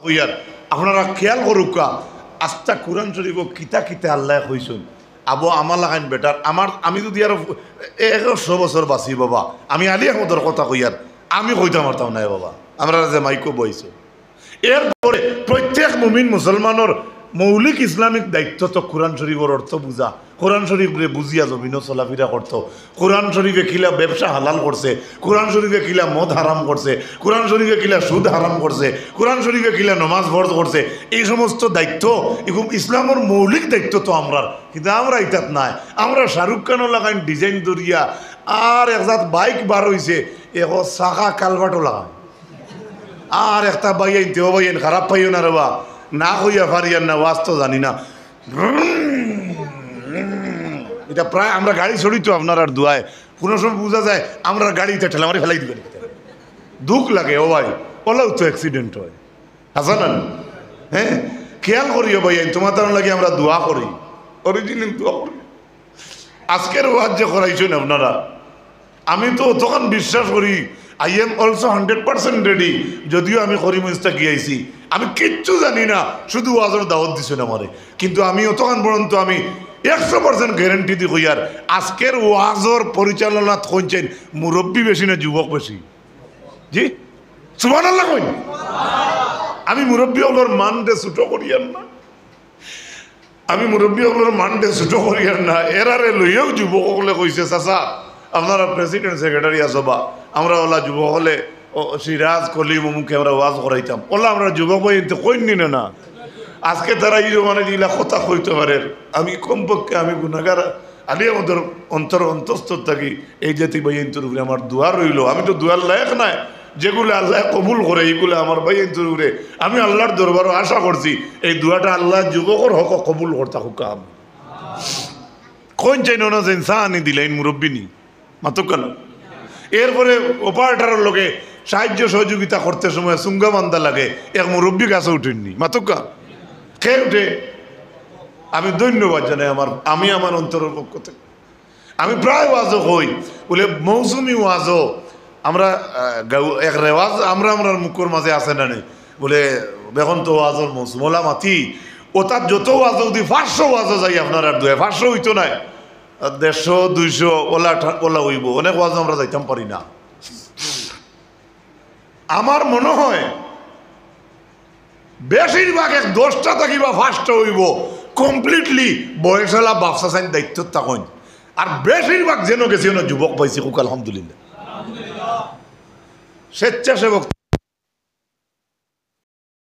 হইয়ার আপনারা খেয়াল করুকা আস্তা কোরআন শরীফ কিতা কিতা আল্লাহ কইছেন আবো আমার লাগাইন বেটার আমার আমি যদি আর 100 বছর বাঁচি বাবা আমি আলী আহমদের কথা কইয়ার আমি কইতে পারতাম না বাবা আমরা যে মাইকো বইছো এরপরে প্রত্যেক মুমিন মুসলমানের মৌলিক ইসলামিক দায়িত্ব তো কোরআন শরীফের অর্থ বুঝা কোরআন শরীফে বুঝিয়া জমিনও চলাফেরা করতো কোরআন শরীফে কিলা ব্যবসা হালাল করছে কোরআন শরীফে কিলা মদ হারাম করছে কোরআন শরীফে কিলা সুদ হারাম করছে কোরআন শরীফে কিলা নমাজ ফরজ করছে এই সমস্ত দায়িত্ব এরকম ইসলামের মৌলিক দায়িত্ব তো আমরা কিন্তু আমরা এটাত নাই আমরা শাহরুখ খানও লাগাইন ডিজাইন দরিয়া আর একজাত বাইক বার হয়েছে এখন চাকা কালভার্টও লাগায় আর একটা বাইন তেও বাইন খারাপ পাইও না রেবা না হইয়া পারিয়ার না ওয়াজ জানি না এটা প্রায় আমরা গাড়ি ছড়ি তো আপনার আর দুয়ায় কোনো সময় বোঝা যায় আমরা গাড়িতে ঠেলা মারি ফেলাই দিবেন দুঃখ লাগে ও ভাই ওলাও তো অ্যাক্সিডেন্ট হয় হাসান হ্যাঁ খেয়াল করিও ভাই তোমার তার লাগে আমরা দোয়া করি অরিজিনাল দোয়া করি আজকের ওয়াজ যে করাইছেন আপনারা আমি তো তখন বিশ্বাস করি আই এম অলসো 100% রেডি যদিও আমি করিমস্তা গিয়েছি আমি কিচ্ছু জানি না শুধু ওয়াজের দাওয়াত দিছেন আমারে কিন্তু আমি অতক্ষণ পর্যন্ত আমি 100% গ্যারেন্টি দি কইয়ার আজকের ওয়াজের পরিচালনা কইছেন মুরব্বী বেশি না যুবক বেশি জি সুবহানাল্লাহ কইন আমি মুরব্বী হলোর মানতে ছোট করিয়ার না আমি মুরব্বী হলোর মানতে ছোট করিয়ার না এরারে লইয়াও যুবক হলে কইছে চাচা আপনারা প্রেসিডেন্ট সেক্রেটারি আসবা আমরা ওলা যুবক হলে সিরাজ কলিম মুখে আমরা ওয়াজ করাইতাম ওলা আমরা যুবক ভাই কইনি না আজকে তারা এই মানে দিলা কথা কইতে পারে আমি কমপক্ষে আমি গুণাগার আলী আমাদের অন্তঃস্থ থাকি এই জাতি ভাইয়ের উপরে আমার দোয়া রইল আমি তো দোয়ার লায়ক নাই যেগুলো আল্লাহ কবুল করে এইগুলো আমার ভাইয়ের উপরে আমি আল্লাহর দরবারও আশা করছি এই দোয়াটা আল্লাহ যুবকর হক কবুল করতা হুকাম কোন চাই না যে ইনসানি দিলেন মুরব্বী নি মাত্র কেন এরপরে অপারেটারের লোকে সাহায্য সহযোগিতা করতে সময় সুঙ্গা বান্ধা লাগে এক মুরব্বী গাছে উঠেননি মাতুকা খেয়ে উঠে আমি ধন্যবাদ জানাই আমি আমার অন্তরের পক্ষ থেকে আমি প্রায় ওয়াজও হই বলে মৌসুমি ওয়াজও আমরা এক রেওয়াজ আমরা মুখের মাঝে আসে না নেই বলে বেখন তো ওয়াজর মৌসুম ওলা মাতি ও তার যত ওয়াজও যদি 500 ওয়াজও যাই আপনার আর 500 হইতো নাই 150 200 ওলা হইব অনেক ওয়াজ আমরা যাইতাম পারি না আমার মনে হয় বেশিরভাগ 10টা থাকি বা 5টা হইব কমপ্লিটলি বয়সলা ব্যবসা চাইন দায়িত্ব থাকেন আর বেশিরভাগ যেন গেছি যুবক পাইছি খুব আলহামদুলিল্লাহ স্বেচ্ছাসেবক